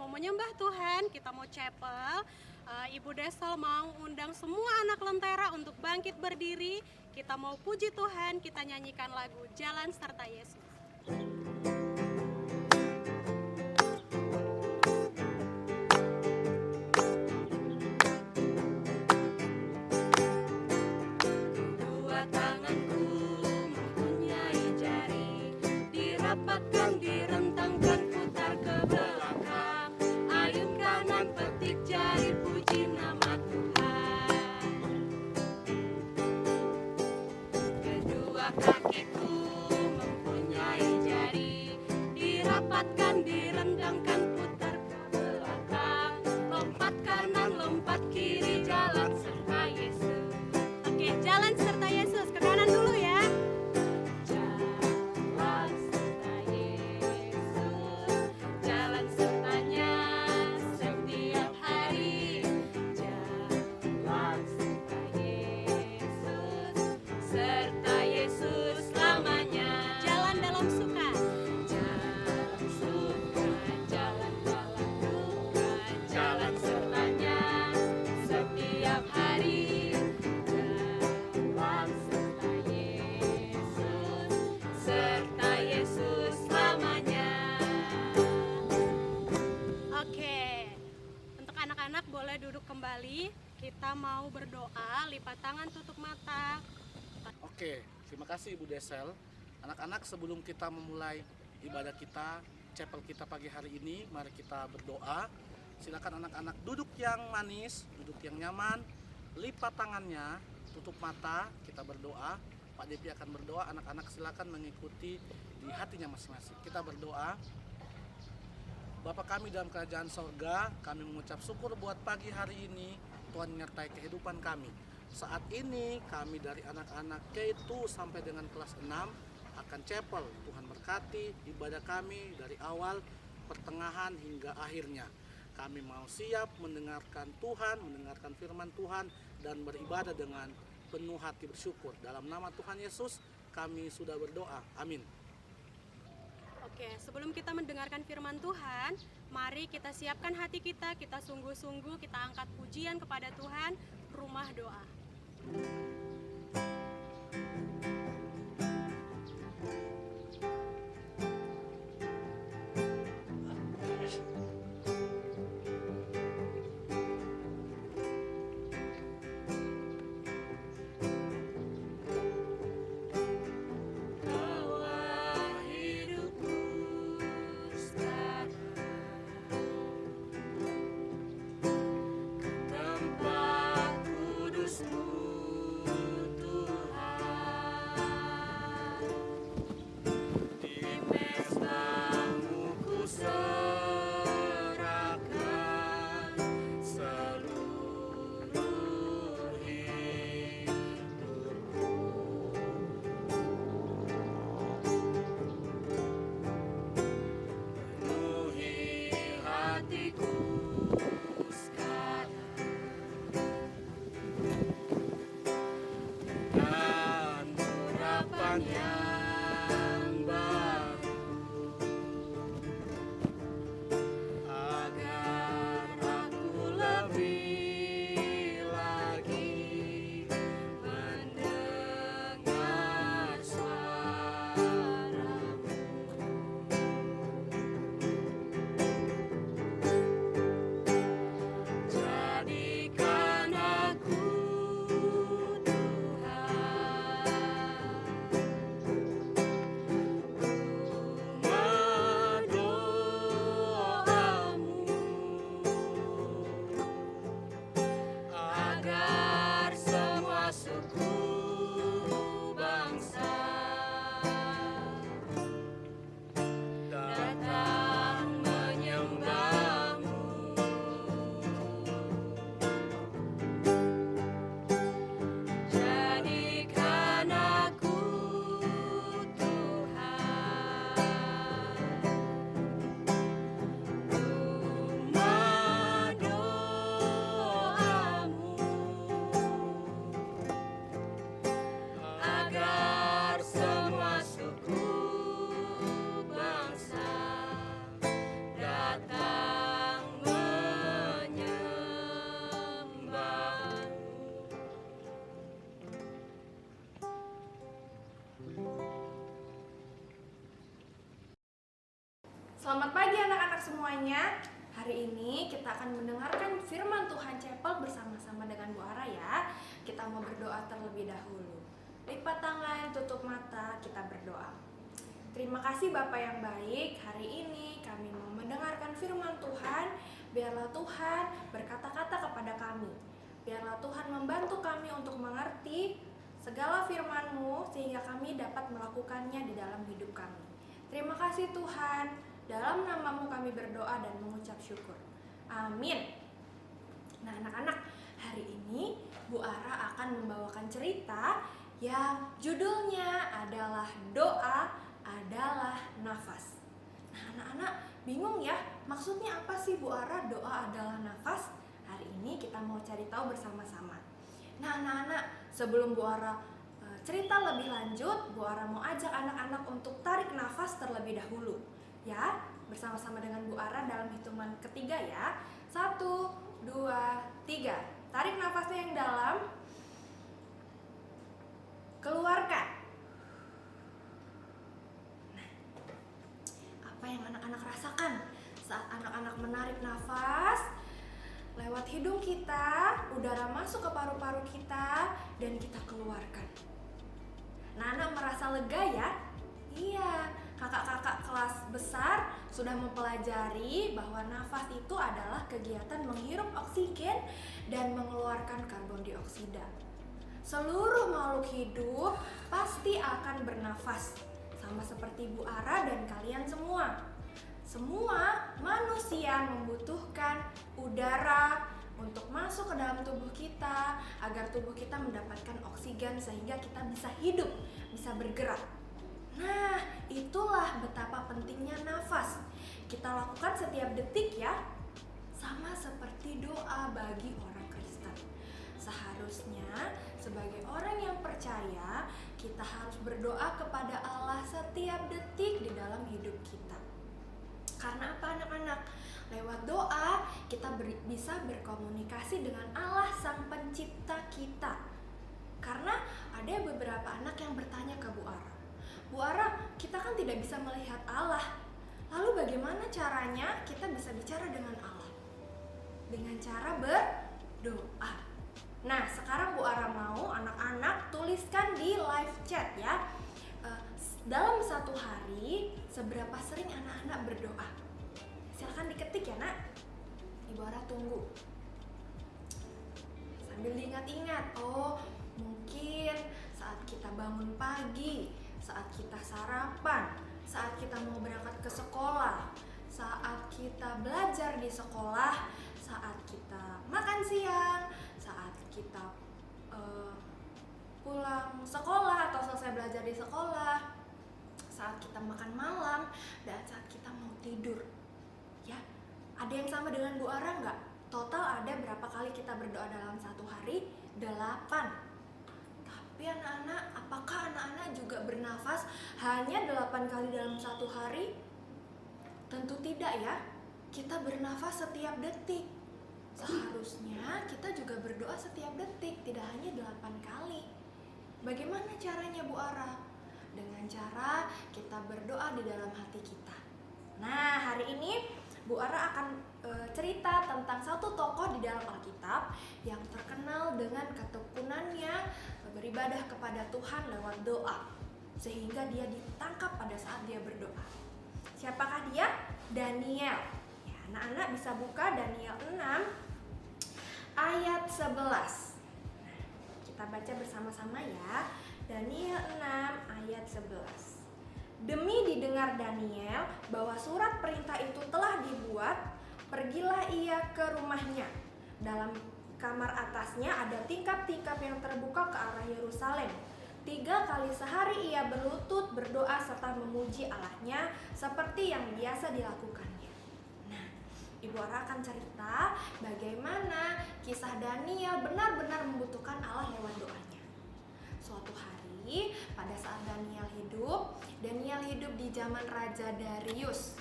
mau menyembah Tuhan, kita mau chapel. Ibu Desel mau undang semua anak Lentera untuk bangkit berdiri. Kita mau puji Tuhan, kita nyanyikan lagu Jalan Serta Yesus. Dua tanganku mempunyai jari, dirapatkan, direntangkan, putar ke belakang. Ayun kanan petik jari, puji nama Tuhan. Kedua kakiku mempunyai jari, dirapatkan, direndangkan, putar ke belakang. Lompat kanan, lompat kiri, jalan serta Yesus. Oke, jalan serta Yesus. Ke kanan dulu ya. Jalan serta Yesus, jalan sertanya setiap hari. Jalan serta Yesus, serta Yesus selamanya. Jalan dalam suka, jalan suka, jalan dalam duka, jalan sertanya setiap hari. Jalan serta Yesus, serta Yesus selamanya. Oke, untuk anak-anak boleh duduk kembali. Kita mau berdoa, lipat tangan, tutup mata. Oke, terima kasih Ibu Desel. Anak-anak, sebelum kita memulai ibadah kita, chapel kita pagi hari ini, mari kita berdoa. Silakan anak-anak duduk yang manis, duduk yang nyaman, lipat tangannya, tutup mata, kita berdoa. Pak Depi akan berdoa, anak-anak silakan mengikuti di hatinya masing-masing. Kita berdoa. Bapa kami dalam kerajaan sorga, kami mengucap syukur buat pagi hari ini, Tuhan menyertai kehidupan kami. Saat ini kami dari anak-anak K2 sampai dengan kelas 6 akan chapel. Tuhan berkati ibadah kami dari awal, pertengahan hingga akhirnya. Kami mau siap mendengarkan Tuhan, mendengarkan firman Tuhan, dan beribadah dengan penuh hati bersyukur. Dalam nama Tuhan Yesus kami sudah berdoa. Amin. Oke, sebelum kita mendengarkan firman Tuhan, mari kita siapkan hati kita sungguh-sungguh, kita angkat pujian kepada Tuhan, rumah doa. Tempat kudus-Mu Selamat pagi anak-anak semuanya. Hari ini kita akan mendengarkan firman Tuhan Chapel bersama-sama dengan Bu Ara ya. Kita mau berdoa terlebih dahulu. Lipat tangan, tutup mata, kita berdoa. Terima kasih Bapak yang baik. Hari ini kami mau mendengarkan firman Tuhan. Biarlah Tuhan berkata-kata kepada kami. Biarlah Tuhan membantu kami untuk mengerti segala firman-Mu sehingga kami dapat melakukannya di dalam hidup kami. Terima kasih Tuhan. Dalam nama-Mu kami berdoa dan mengucap syukur. Amin. Nah anak-anak, hari ini Bu Ara akan membawakan cerita yang judulnya adalah Doa adalah Nafas. Nah anak-anak bingung ya, maksudnya apa sih Bu Ara doa adalah nafas? Hari ini kita mau cari tahu bersama-sama. Nah anak-anak, sebelum Bu Ara cerita lebih lanjut, Bu Ara mau ajak anak-anak untuk tarik nafas terlebih dahulu. Ya, bersama-sama dengan Bu Ara dalam hitungan ketiga ya. 1, 2, 3. Tarik nafasnya yang dalam. Keluarkan. Nah, apa yang anak-anak rasakan saat anak-anak menarik nafas? Lewat hidung kita, udara masuk ke paru-paru kita dan kita keluarkan. Nah, anak merasa lega ya? Iya, kakak-kakak kelas besar sudah mempelajari bahwa nafas itu adalah kegiatan menghirup oksigen dan mengeluarkan karbon dioksida. Seluruh makhluk hidup pasti akan bernafas, sama seperti Bu Ara dan kalian semua. Semua manusia membutuhkan udara untuk masuk ke dalam tubuh kita agar tubuh kita mendapatkan oksigen sehingga kita bisa hidup, bisa bergerak. Nah, itulah betapa pentingnya nafas. Kita lakukan setiap detik ya. Sama seperti doa bagi orang Kristen. Seharusnya sebagai orang yang percaya, kita harus berdoa kepada Allah setiap detik di dalam hidup kita. Karena apa anak-anak? Lewat doa kita bisa berkomunikasi dengan Allah Sang Pencipta kita. Karena ada beberapa anak yang bertanya ke Bu Ara, Bu Ara, kita kan tidak bisa melihat Allah. Lalu bagaimana caranya kita bisa bicara dengan Allah? Dengan cara berdoa. Nah, sekarang Bu Ara mau anak-anak tuliskan di live chat ya. Dalam satu hari, seberapa sering anak-anak berdoa? Silahkan diketik ya nak. Ibu Ara tunggu. Sambil diingat-ingat, oh mungkin saat kita bangun pagi, saat kita sarapan, saat kita mau berangkat ke sekolah, saat kita belajar di sekolah, saat kita makan siang, saat kita pulang sekolah atau selesai belajar di sekolah, saat kita makan malam, dan saat kita mau tidur. Ya, ada yang sama dengan Bu Ara nggak? Total ada berapa kali kita berdoa dalam satu hari? 8. Tapi anak-anak, apakah anak-anak juga bernafas hanya 8 kali dalam satu hari? Tentu tidak ya. Kita bernafas setiap detik. Seharusnya kita juga berdoa setiap detik, tidak hanya 8 kali. Bagaimana caranya Bu Ara? Dengan cara kita berdoa di dalam hati kita. Nah, hari ini Bu Ara akan cerita tentang satu tokoh di dalam Alkitab yang terkenal dengan ketekunannya beribadah kepada Tuhan lewat doa, sehingga dia ditangkap pada saat dia berdoa. Siapakah dia? Daniel. Ya, anak-anak bisa buka Daniel 6 ayat 11. Nah, kita baca bersama-sama ya. Daniel 6 ayat 11. Demi didengar Daniel bahwa surat perintah itu telah dibuat, pergilah ia ke rumahnya. Dalam kamar atasnya ada tingkap-tingkap yang terbuka ke arah Yerusalem. 3 kali sehari ia berlutut, berdoa serta memuji Allahnya seperti yang biasa dilakukannya. Nah, Ibu Ara akan cerita bagaimana kisah Daniel benar-benar membutuhkan Allah lewat doanya. Suatu hari pada saat Daniel hidup di zaman Raja Darius.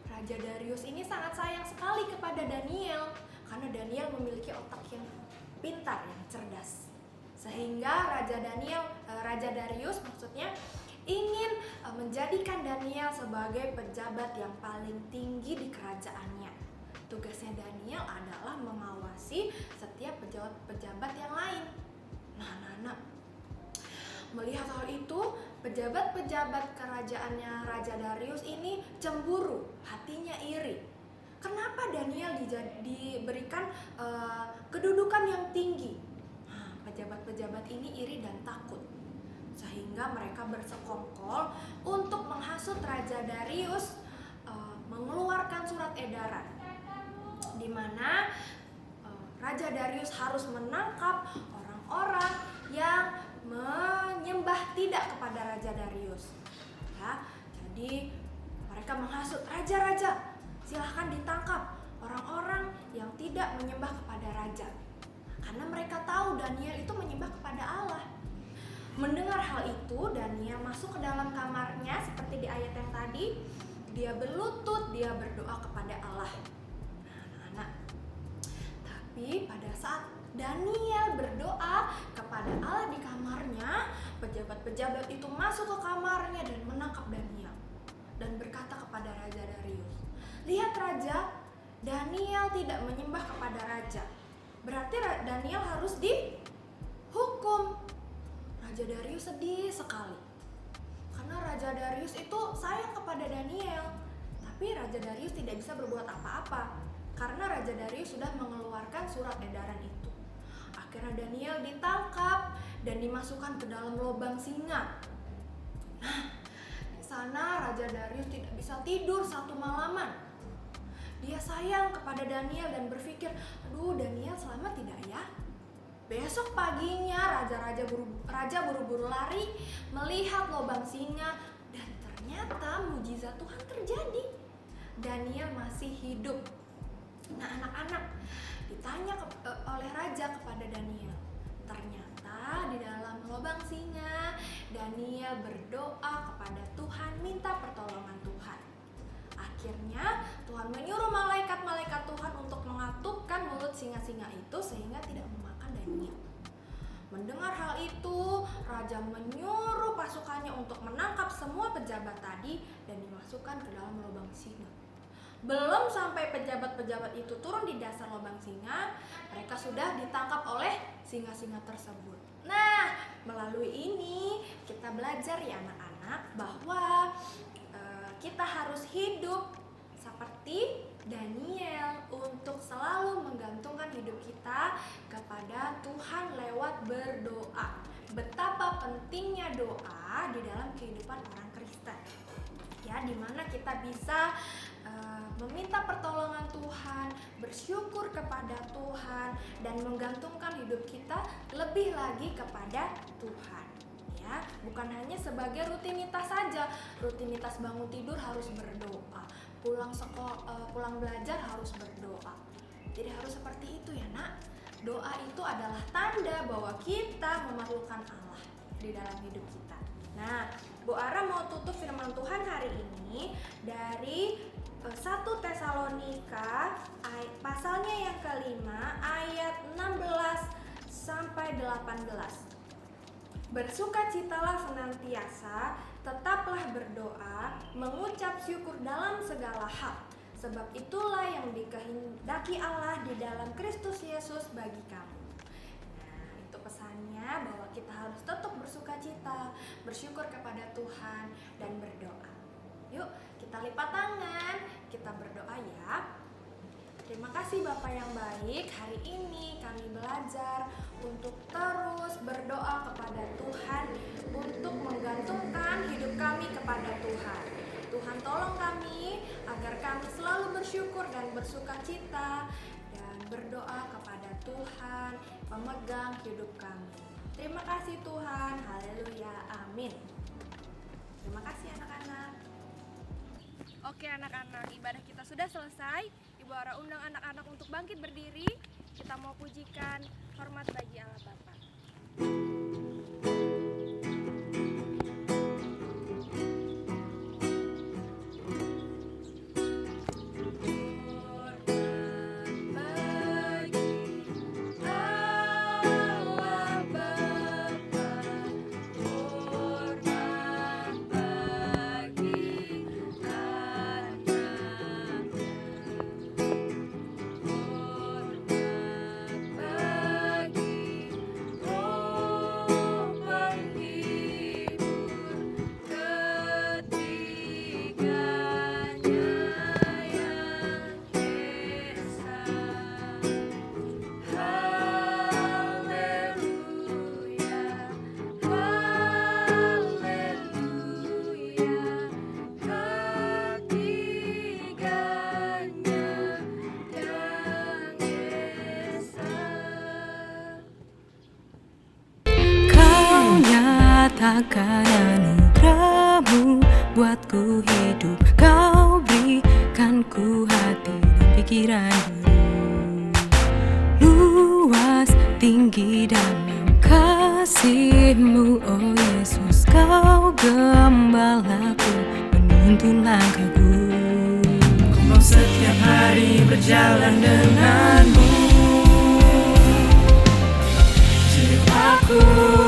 Raja Darius ini sangat sayang sekali kepada Daniel karena Daniel memiliki otak yang pintar, yang cerdas. Sehingga Raja Darius maksudnya ingin menjadikan Daniel sebagai pejabat yang paling tinggi di kerajaannya. Tugasnya Daniel adalah mengawasi setiap pejabat-pejabat yang lain. Nah, anak-anak, melihat hal itu, pejabat-pejabat kerajaannya Raja Darius ini cemburu, hatinya iri. Kenapa Daniel diberikan kedudukan yang tinggi? Nah, pejabat-pejabat ini iri dan takut, sehingga mereka bersekongkol untuk menghasut Raja Darius mengeluarkan surat edaran di mana Raja Darius harus menangkap orang-orang yang menyembah tidak kepada Raja Darius. Ya, jadi mereka menghasut, raja-raja, silahkan ditangkap orang-orang yang tidak menyembah kepada raja. Karena mereka tahu Daniel itu menyembah kepada Allah. Mendengar hal itu, Daniel masuk ke dalam kamarnya seperti di ayat yang tadi. Dia berlutut, dia berdoa kepada Allah. Nah, anak-anak, tapi pada saat Daniel berdoa kepada Allah di kamarnya, pejabat-pejabat itu masuk ke kamarnya dan menangkap Daniel dan berkata kepada Raja Darius, "Lihat Raja, Daniel tidak menyembah kepada raja. Berarti Daniel harus dihukum." Raja Darius sedih sekali. Karena Raja Darius itu sayang kepada Daniel. Tapi Raja Darius tidak bisa berbuat apa-apa karena Raja Darius sudah mengeluarkan surat edaran itu. Akhirnya Daniel ditangkap dan dimasukkan ke dalam lubang singa. Nah, di sana Raja Darius tidak bisa tidur satu malaman. Dia sayang kepada Daniel dan berpikir, "Aduh, Daniel selamat tidak ya?" Besok paginya raja buru-buru lari melihat lubang singa dan ternyata mujizat Tuhan terjadi. Daniel masih hidup. Nah, anak-anak, ditanya oleh raja kepada Daniel. Ternyata di dalam lubang singa, Daniel berdoa kepada Tuhan, minta pertolongan Tuhan. Akhirnya Tuhan menyuruh malaikat-malaikat Tuhan untuk mengatupkan mulut singa-singa itu sehingga tidak memakan Daniel. Mendengar hal itu, raja menyuruh pasukannya untuk menangkap semua pejabat tadi dan dimasukkan ke dalam lubang singa. Belum sampai pejabat-pejabat itu turun di dasar lubang singa, mereka sudah ditangkap oleh singa-singa tersebut. Nah, melalui ini kita belajar ya anak-anak bahwa kita harus hidup seperti Daniel untuk selalu menggantungkan hidup kita kepada Tuhan lewat berdoa. Betapa pentingnya doa di dalam kehidupan orang Kristen. Ya, dimana kita bisa meminta pertolongan Tuhan, bersyukur kepada Tuhan, dan menggantungkan hidup kita lebih lagi kepada Tuhan. Ya, bukan hanya sebagai rutinitas saja. Rutinitas bangun tidur harus berdoa, pulang belajar harus berdoa. Jadi harus seperti itu ya nak. Doa itu adalah tanda bahwa kita memerlukan Allah di dalam hidup kita. Nah, Bu Ara mau tutup firman Tuhan hari ini dari 1 Tesalonika pasalnya yang kelima ayat 16 sampai 18. Bersukacitalah senantiasa, tetaplah berdoa, mengucap syukur dalam segala hal, sebab itulah yang dikehendaki Allah di dalam Kristus Yesus bagi kamu. Nah, itu pesannya bahwa kita harus tetap bersukacita, bersyukur kepada Tuhan, dan berdoa. Yuk, kita lipat tangan, kita berdoa ya. Terima kasih Bapak yang baik, hari ini kami belajar untuk terus berdoa kepada Tuhan, untuk menggantungkan hidup kami kepada Tuhan. Tuhan tolong kami agar kami selalu bersyukur dan bersukacita dan berdoa kepada Tuhan, pemegang hidup kami. Terima kasih Tuhan, haleluya, amin. Terima kasih anak-anak. Oke anak-anak, ibadah kita sudah selesai. Ibu Ara undang anak-anak untuk bangkit berdiri. Kita mau pujikan hormat bagi Allah Bapa. Hormat akan anugerah-Mu buatku hidup. Kau berikan ku hati dan pikiran baru, luas, tinggi dalam kasih-Mu, oh Yesus. Kau gembalaku, menuntun langkahku. Ku mau setiap hari berjalan denganmu. Jiwaku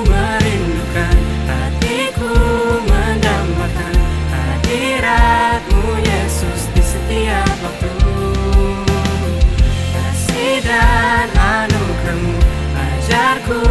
merindukan, hatiku mendambakan hadirat-Mu Yesus di setiap waktu. Kasih dan anugerah-Mu ajarku.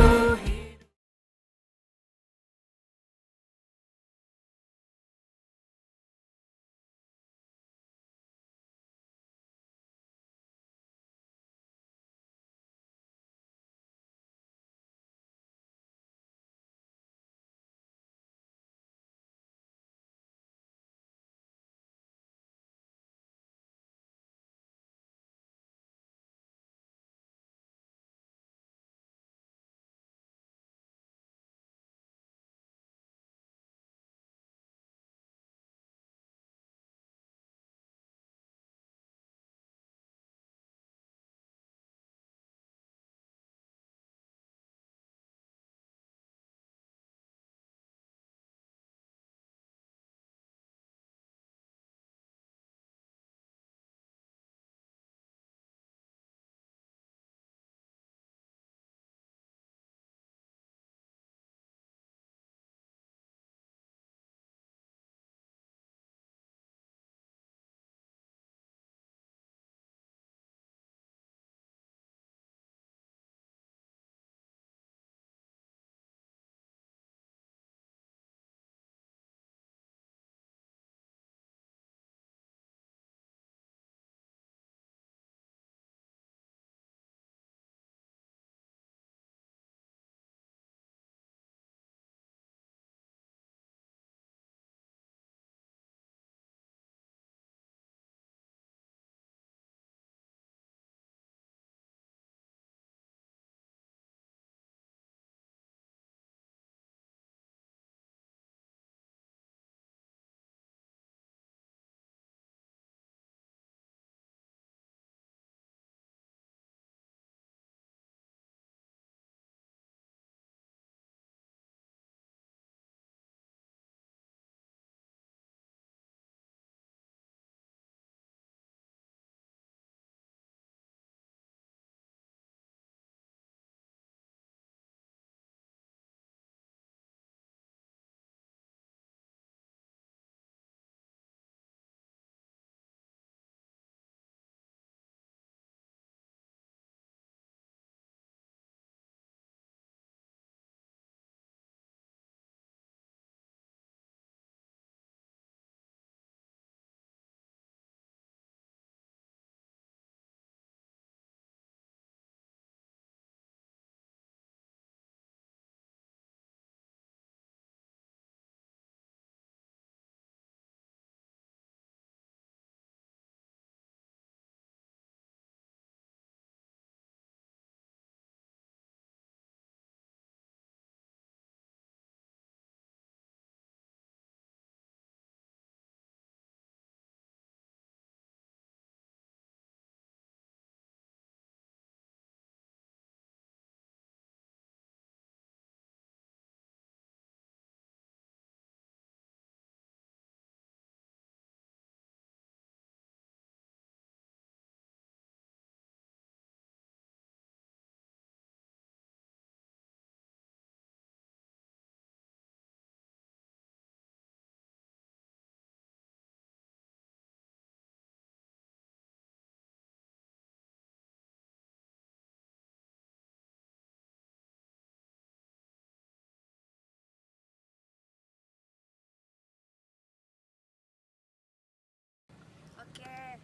Oke,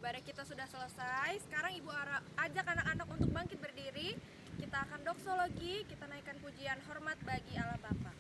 ibadah kita sudah selesai. Sekarang Ibu ajak anak-anak untuk bangkit berdiri. Kita akan doksologi, kita naikkan pujian hormat bagi Allah Bapa.